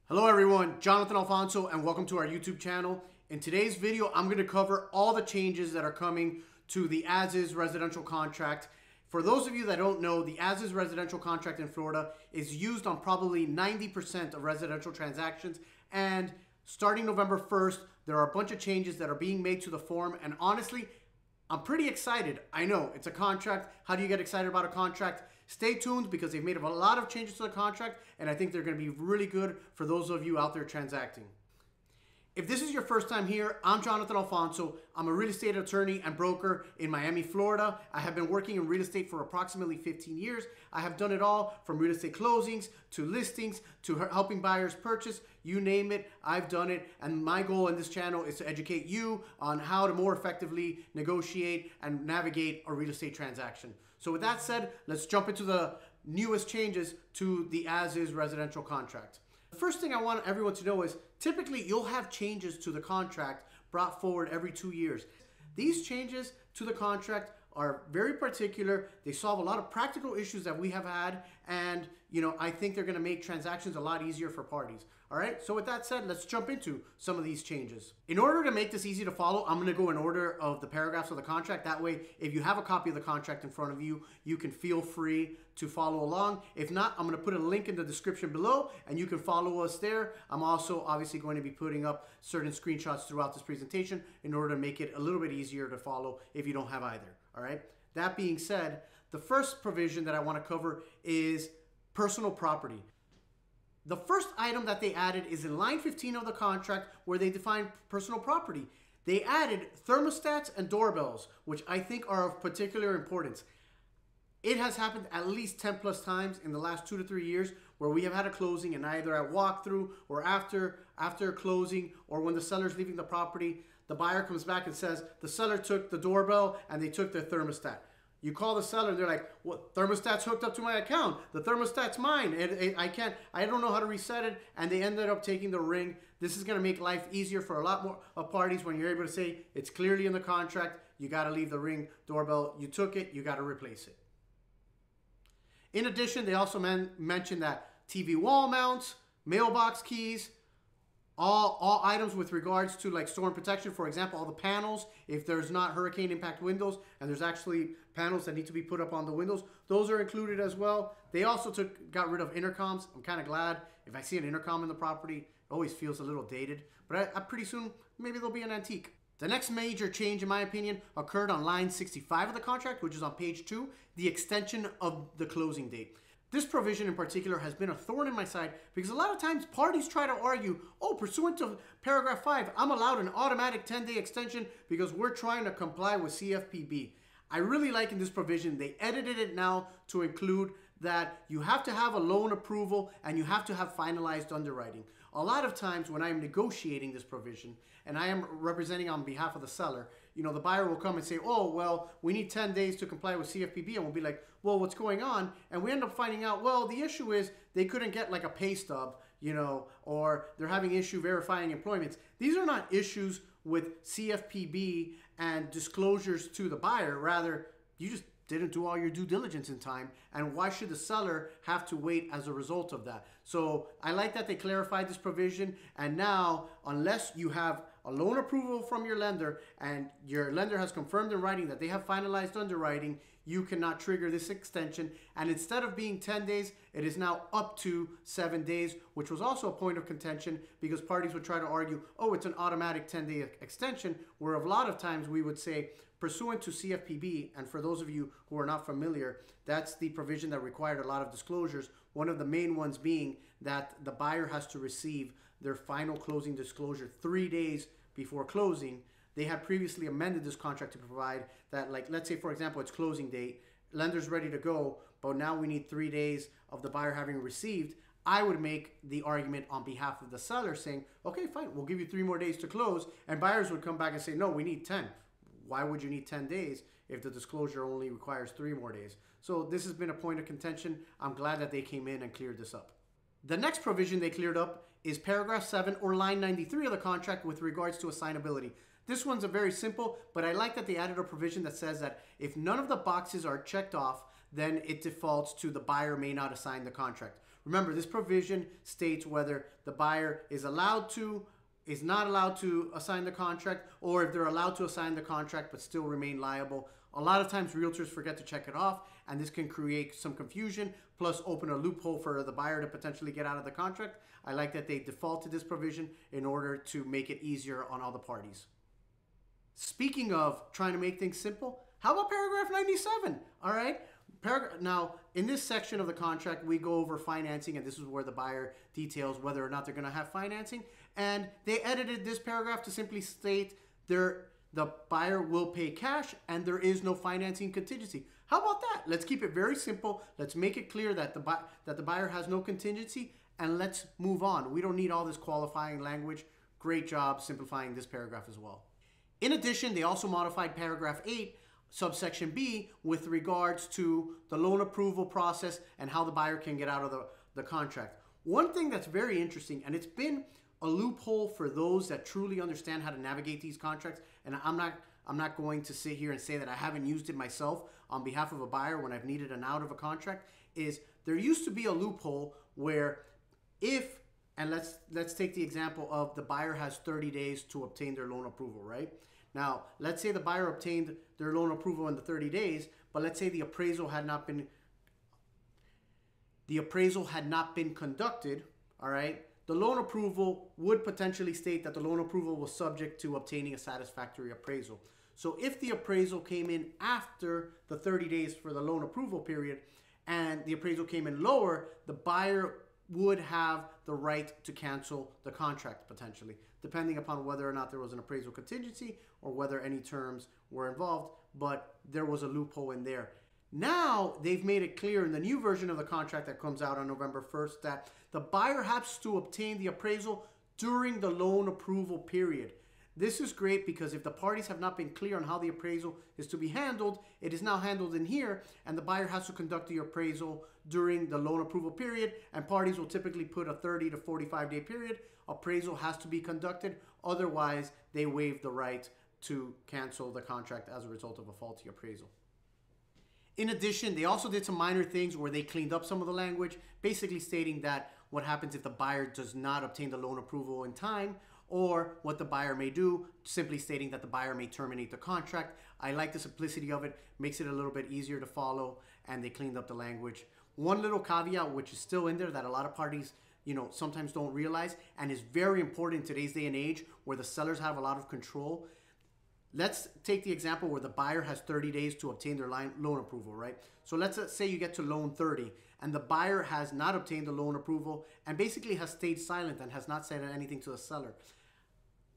Hello everyone, Jonathan Alfonso and welcome to our YouTube channel. In today's video, I'm going to cover all the changes that are coming to the as-is residential contract. For those of you that don't know, the as-is residential contract in Florida is used on probably 90% of residential transactions, and starting November 1st, there are a bunch of changes that are being made to the form, and honestly, I'm pretty excited. I know, it's a contract. How do you get excited about a contract? Stay tuned because they've made a lot of changes to the contract, and I think they're going to be really good for those of you out there transacting. If this is your first time here, I'm Jonathan Alfonso. I'm a real estate attorney and broker in Miami, Florida. I have been working in real estate for approximately 15 years. I have done it all from real estate closings to listings to helping buyers purchase. You name it, I've done it. And my goal in this channel is to educate you on how to more effectively negotiate and navigate a real estate transaction. So with that said, let's jump into the newest changes to the as-is residential contract. The first thing I want everyone to know is typically you'll have changes to the contract brought forward every 2 years. These changes to the contract are very particular. They solve a lot of practical issues that we have had, and I think they're going to make transactions a lot easier for parties. All right, so with that said, let's jump into some of these changes. In order to make this easy to follow, I'm going to go in order of the paragraphs of the contract. That way, if you have a copy of the contract in front of you, you can feel free to follow along. If not, I'm going to put a link in the description below and you can follow us there. I'm also obviously going to be putting up certain screenshots throughout this presentation in order to make it a little bit easier to follow if you don't have either. All right. That being said, the first provision that I want to cover is personal property. The first item that they added is in line 15 of the contract where they define personal property. They added thermostats and doorbells, which I think are of particular importance. It has happened at least 10 plus times in the last 2 to 3 years where we have had a closing, and either at walkthrough or after closing or when the seller's leaving the property, the buyer comes back and says the seller took the doorbell and they took their thermostat. You call the seller and they're like, "What, thermostat's hooked up to my account? The thermostat's mine. I don't know how to reset it." And they ended up taking the ring. This is going to make life easier for a lot more parties when you're able to say it's clearly in the contract. You got to leave the ring doorbell. You took it. You got to replace it. In addition, they also mentioned that TV wall mounts, mailbox keys, all items with regards to like storm protection, for example, all the panels, if there's not hurricane impact windows and there's actually panels that need to be put up on the windows, those are included as well. They also got rid of intercoms. I'm kind of glad. If I see an intercom in the property, it always feels a little dated, but pretty soon maybe they'll be an antique. The next major change, in my opinion, occurred on line 65 of the contract, which is on page 2, the extension of the closing date. This provision in particular has been a thorn in my side because a lot of times parties try to argue, oh, pursuant to paragraph 5, I'm allowed an automatic 10-day extension because we're trying to comply with CFPB. I really like in this provision, they edited it now to include that you have to have a loan approval and you have to have finalized underwriting. A lot of times when I'm negotiating this provision and I am representing on behalf of the seller, the buyer will come and say, oh, well, we need 10 days to comply with CFPB. And we'll be like, well, what's going on? And we end up finding out, well, the issue is they couldn't get like a pay stub, or they're having issue verifying employments. These are not issues with CFPB and disclosures to the buyer. Rather, you just didn't do all your due diligence in time, and why should the seller have to wait as a result of that? So I like that they clarified this provision, and now unless you have a loan approval from your lender and your lender has confirmed in writing that they have finalized underwriting, you cannot trigger this extension. And instead of being 10 days, it is now up to 7 days, which was also a point of contention because parties would try to argue, oh, it's an automatic 10-day extension, where a lot of times we would say, pursuant to CFPB, and for those of you who are not familiar, that's the provision that required a lot of disclosures. One of the main ones being that the buyer has to receive their final closing disclosure 3 days before closing. They had previously amended this contract to provide that, like, let's say, for example, it's closing date, lender's ready to go, but now we need 3 days of the buyer having received. I would make the argument on behalf of the seller saying, okay, fine, we'll give you 3 more days to close. And buyers would come back and say, no, we need 10. Why would you need 10 days if the disclosure only requires 3 more days? So this has been a point of contention. I'm glad that they came in and cleared this up. The next provision they cleared up is paragraph 7 or line 93 of the contract with regards to assignability. This one's a very simple, but I like that they added a provision that says that if none of the boxes are checked off, then it defaults to the buyer may not assign the contract. Remember, this provision states whether the buyer is not allowed to assign the contract, or if they're allowed to assign the contract but still remain liable. A lot of times realtors forget to check it off, and this can create some confusion, plus open a loophole for the buyer to potentially get out of the contract. I like that they default to this provision in order to make it easier on all the parties. Speaking of trying to make things simple, how about paragraph 97? All right. Now, in this section of the contract, we go over financing, and this is where the buyer details whether or not they're going to have financing. And they edited this paragraph to simply state the buyer will pay cash and there is no financing contingency. How about that? Let's keep it very simple. Let's make it clear that the buyer has no contingency, and let's move on. We don't need all this qualifying language. Great job simplifying this paragraph as well. In addition, they also modified paragraph 8, subsection B, with regards to the loan approval process and how the buyer can get out of the contract. One thing that's very interesting, and it's been a loophole for those that truly understand how to navigate these contracts, and I'm not going to sit here and say that I haven't used it myself on behalf of a buyer when I've needed an out of a contract, is there used to be a loophole where if, and let's take the example of the buyer has 30 days to obtain their loan approval, right? Now, let's say the buyer obtained their loan approval in the 30 days, but let's say the appraisal had not been conducted, all right? The loan approval would potentially state that the loan approval was subject to obtaining a satisfactory appraisal. So if the appraisal came in after the 30 days for the loan approval period and the appraisal came in lower, the buyer would have the right to cancel the contract potentially, depending upon whether or not there was an appraisal contingency or whether any terms were involved, but there was a loophole in there. Now, they've made it clear in the new version of the contract that comes out on November 1st that the buyer has to obtain the appraisal during the loan approval period. This is great because if the parties have not been clear on how the appraisal is to be handled, it is now handled in here, and the buyer has to conduct the appraisal during the loan approval period, and parties will typically put a 30 to 45 day period. Appraisal has to be conducted, otherwise they waive the right to cancel the contract as a result of a faulty appraisal. In addition, they also did some minor things where they cleaned up some of the language, basically stating that what happens if the buyer does not obtain the loan approval in time, or what the buyer may do, simply stating that the buyer may terminate the contract. I like the simplicity of it, makes it a little bit easier to follow, and they cleaned up the language. One little caveat, which is still in there that a lot of parties, sometimes don't realize, and is very important in today's day and age where the sellers have a lot of control. Let's take the example where the buyer has 30 days to obtain their loan approval, right? So let's say you get to loan 30 and the buyer has not obtained the loan approval and basically has stayed silent and has not said anything to the seller.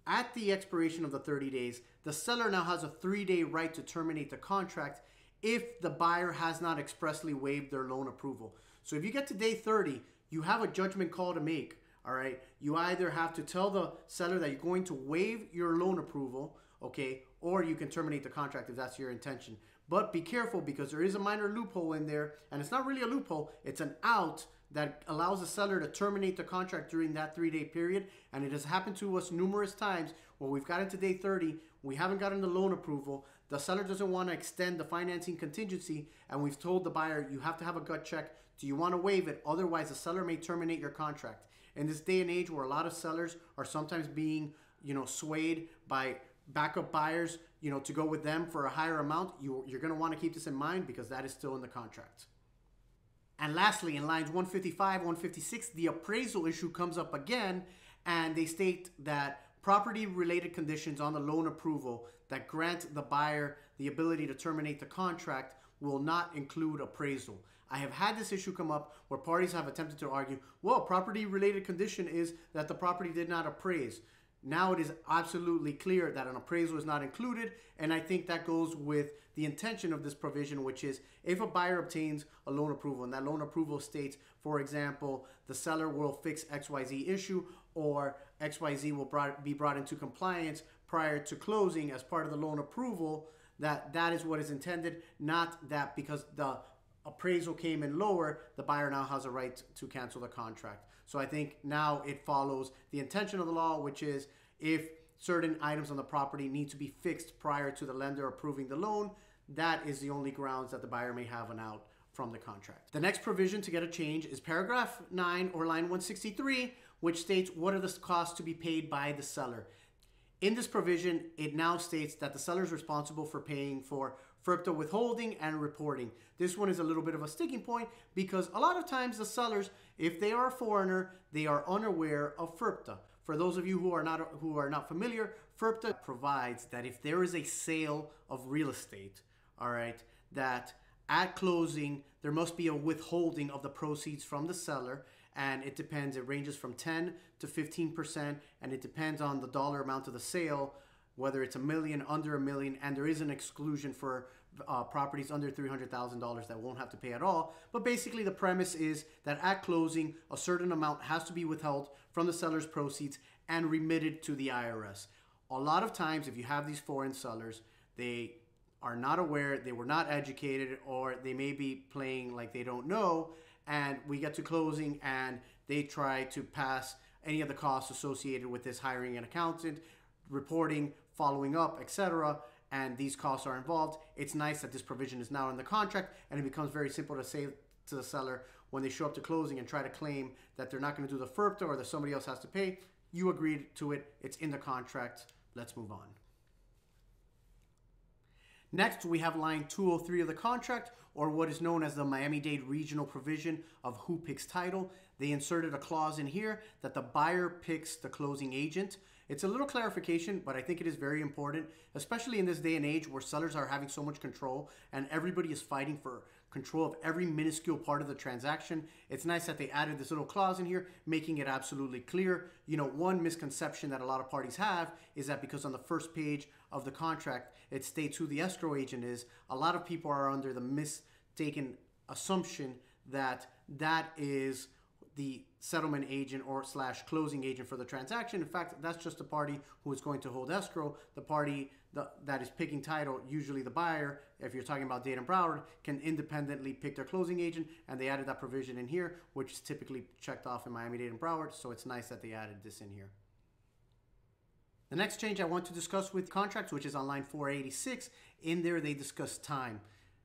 At the expiration of the 30 days, the seller now has a 3-day right to terminate the contract if the buyer has not expressly waived their loan approval. So if you get to day 30, you have a judgment call to make, all right? You either have to tell the seller that you're going to waive your loan approval, okay, or you can terminate the contract if that's your intention. But be careful because there is a minor loophole in there, and it's not really a loophole, it's an out that allows the seller to terminate the contract during that 3-day period. And it has happened to us numerous times where we've gotten to day 30, we haven't gotten the loan approval, the seller doesn't want to extend the financing contingency, and we've told the buyer, you have to have a gut check. Do you want to waive it? Otherwise, the seller may terminate your contract. In this day and age where a lot of sellers are sometimes being, swayed by backup buyers, to go with them for a higher amount, you're going to want to keep this in mind because that is still in the contract. And lastly, in lines 155, 156, the appraisal issue comes up again, and they state that property-related conditions on the loan approval that grant the buyer the ability to terminate the contract will not include appraisal. I have had this issue come up where parties have attempted to argue, well, property-related condition is that the property did not appraise. Now it is absolutely clear that an appraisal is not included, and I think that goes with the intention of this provision, which is if a buyer obtains a loan approval and that loan approval states, for example, the seller will fix XYZ issue or XYZ will be brought into compliance prior to closing as part of the loan approval, that is what is intended, not that because the appraisal came in lower, the buyer now has a right to cancel the contract. So I think now it follows the intention of the law, which is if certain items on the property need to be fixed prior to the lender approving the loan, that is the only grounds that the buyer may have an out from the contract. The next provision to get a change is paragraph 9 or line 163, which states what are the costs to be paid by the seller. In this provision, it now states that the seller is responsible for paying for FIRPTA withholding and reporting. This one is a little bit of a sticking point because a lot of times the sellers, if they are a foreigner, they are unaware of FIRPTA. For those of you who are not familiar, FIRPTA provides that if there is a sale of real estate, all right, that at closing there must be a withholding of the proceeds from the seller, and it depends. It ranges from 10 to 15%, and it depends on the dollar amount of the sale, whether it's $1 million, under $1 million, and there is an exclusion for properties under $300,000 that won't have to pay at all. But basically the premise is that at closing, a certain amount has to be withheld from the seller's proceeds and remitted to the IRS. A lot of times, if you have these foreign sellers, they are not aware, they were not educated, or they may be playing like they don't know, and we get to closing and they try to pass any of the costs associated with this, hiring an accountant, reporting, following up, etc., and these costs are involved. It's nice that this provision is now in the contract, and it becomes very simple to say to the seller when they show up to closing and try to claim that they're not going to do the FIRPTA or that somebody else has to pay. You agreed to it. It's in the contract. Let's move on. Next, we have line 203 of the contract, or what is known as the Miami-Dade regional provision of who picks title. They inserted a clause in here that the buyer picks the closing agent. It's a little clarification, but I think it is very important, especially in this day and age where sellers are having so much control and everybody is fighting for control of every minuscule part of the transaction. It's nice that they added this little clause in here, making it absolutely clear. You know, one misconception that a lot of parties have is that because on the first page of the contract, it states who the escrow agent is. A lot of people are under the mistaken assumption that that is the settlement agent or / closing agent for the transaction. In fact, that's just the party who is going to hold escrow. The party that is picking title, usually the buyer, if you're talking about Dade and Broward, can independently pick their closing agent, and they added that provision in here, which is typically checked off in Miami-Dade and Broward, so it's nice that they added this in here. The next change I want to discuss with contracts, which is on line 486, in there they discuss time.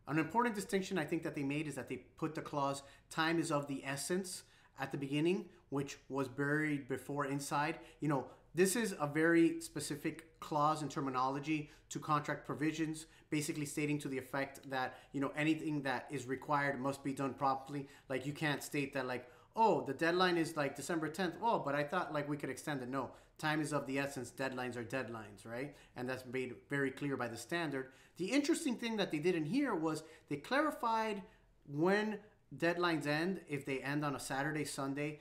An important distinction I think that they made is that they put the clause, time is of the essence, at the beginning, which was buried before inside. You know, this is a very specific clause and terminology to contract provisions, basically stating to the effect that, you know, anything that is required must be done promptly. Like, you can't state that, like, oh, the deadline is like December 10th. Oh, but I thought like we could extend it. No, time is of the essence. Deadlines are deadlines, right? And that's made very clear by the standard. The interesting thing that they did in here was they clarified when deadlines end, if they end on a Saturday, Sunday,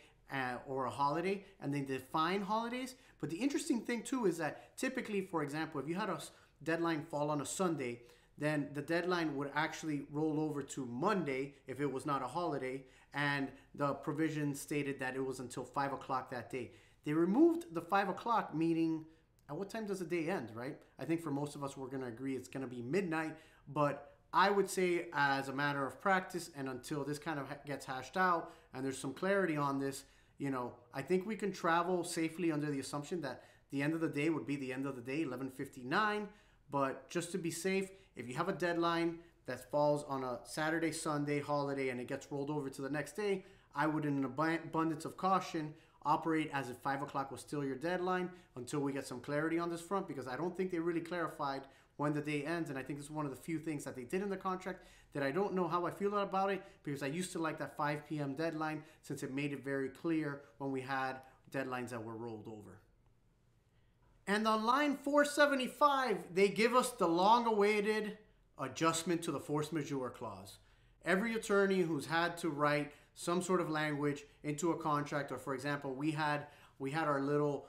or a holiday, and they define holidays. But the interesting thing too is that typically, for example, if you had a deadline fall on a Sunday, then the deadline would actually roll over to Monday if it was not a holiday, and the provision stated that it was until 5 o'clock that day. They removed the 5 o'clock, meaning at what time does the day end, right? I think for most of us, we're going to agree it's going to be midnight, but I would say as a matter of practice, and until this kind of gets hashed out and there's some clarity on this, you know, I think we can travel safely under the assumption that the end of the day would be the end of the day, 11:59. But just to be safe, if you have a deadline that falls on a Saturday, Sunday, holiday, and it gets rolled over to the next day, I would, in an abundance of caution, operate as if 5 o'clock was still your deadline until we get some clarity on this front, because I don't think they really clarified when the day ends, and I think this is one of the few things that they did in the contract that I don't know how I feel about it, because I used to like that 5 p.m. deadline since it made it very clear when we had deadlines that were rolled over. And on line 475, they give us the long-awaited adjustment to the force majeure clause. Every attorney who's had to write some sort of language into a contract, or for example, we had our little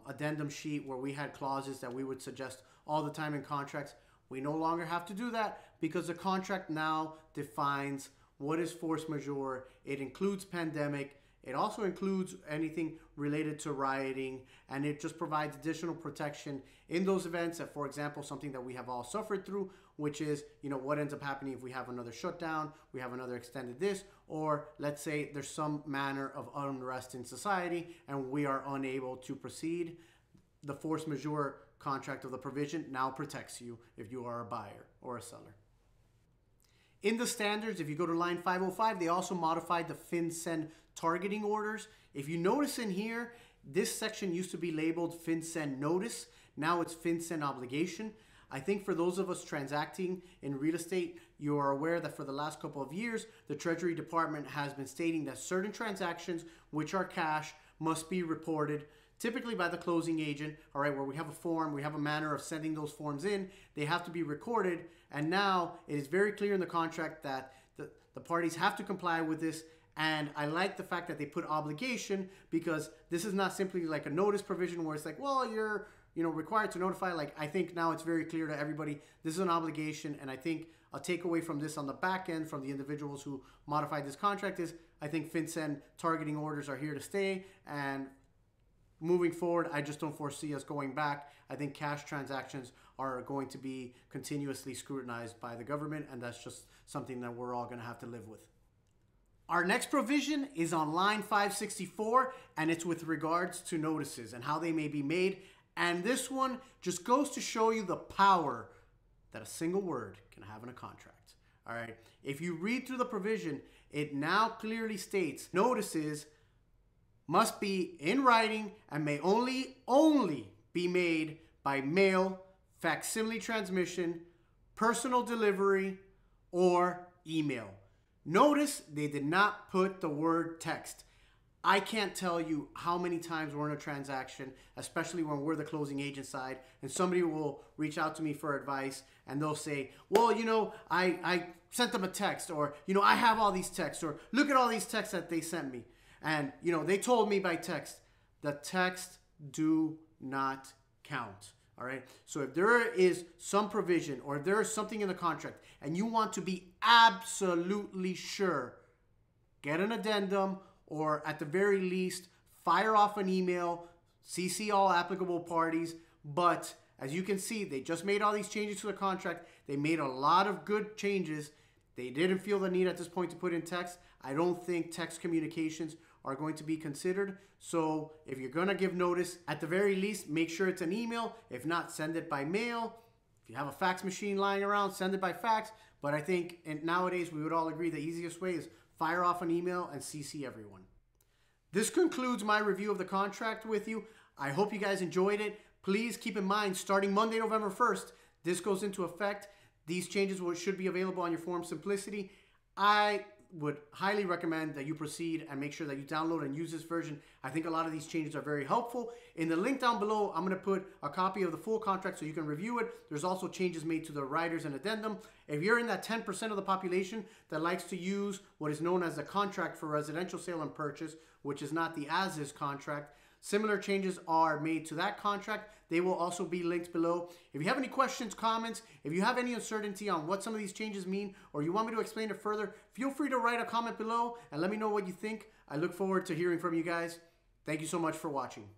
addendum sheet where we had clauses that we would suggest all the time in contracts. We no longer have to do that because the contract now defines what is force majeure. It includes pandemic. It also includes anything related to rioting, and it just provides additional protection in those events that, for example, something that we have all suffered through, which is, you know, what ends up happening if we have another shutdown, we have another extended this, or let's say there's some manner of unrest in society and we are unable to proceed. The force majeure contract of the provision now protects you if you are a buyer or a seller. In the standards, if you go to line 505, they also modified the FinCEN targeting orders. If you notice in here, this section used to be labeled FinCEN notice. Now it's FinCEN obligation. I think for those of us transacting in real estate, you are aware that for the last couple of years, the Treasury Department has been stating that certain transactions, which are cash, must be reported typically by the closing agent, all right, where we have a form, we have a manner of sending those forms in, they have to be recorded, and now it is very clear in the contract that the parties have to comply with this, and I like the fact that they put obligation, because this is not simply like a notice provision where it's like, well, you're required to notify. Like, I think now it's very clear to everybody, this is an obligation, and I think a takeaway from this on the back end from the individuals who modified this contract is, I think FinCEN targeting orders are here to stay, and moving forward, I just don't foresee us going back. I think cash transactions are going to be continuously scrutinized by the government, and that's just something that we're all going to have to live with. Our next provision is on line 564, and it's with regards to notices and how they may be made. And this one just goes to show you the power that a single word can have in a contract. All right. If you read through the provision, it now clearly states notices must be in writing and may only be made by mail, facsimile transmission, personal delivery, or email. Notice they did not put the word text. I can't tell you how many times we're in a transaction, especially when we're the closing agent side, and somebody will reach out to me for advice, and they'll say, well, I sent them a text, or, I have all these texts, or look at all these texts that they sent me. And, they told me by text. The text do not count. All right. So if there is some provision or if there is something in the contract and you want to be absolutely sure, get an addendum, or at the very least, fire off an email, CC all applicable parties. But as you can see, they just made all these changes to the contract. They made a lot of good changes. They didn't feel the need at this point to put in text. I don't think text communications are going to be considered. So if you're going to give notice, at the very least, make sure it's an email. If not, send it by mail. If you have a fax machine lying around, send it by fax. But I think nowadays we would all agree the easiest way is fire off an email and CC everyone. This concludes my review of the contract with you. I hope you guys enjoyed it. Please keep in mind, starting Monday, November 1st, this goes into effect. These changes should be available on your form Simplicity. I would highly recommend that you proceed and make sure that you download and use this version. I think a lot of these changes are very helpful. In the link down below, I'm going to put a copy of the full contract so you can review it. There's also changes made to the riders and addendum. If you're in that 10% of the population that likes to use what is known as a contract for residential sale and purchase, which is not the as-is contract, similar changes are made to that contract. They will also be linked below. If you have any questions, comments, if you have any uncertainty on what some of these changes mean, or you want me to explain it further, feel free to write a comment below and let me know what you think. I look forward to hearing from you guys. Thank you so much for watching.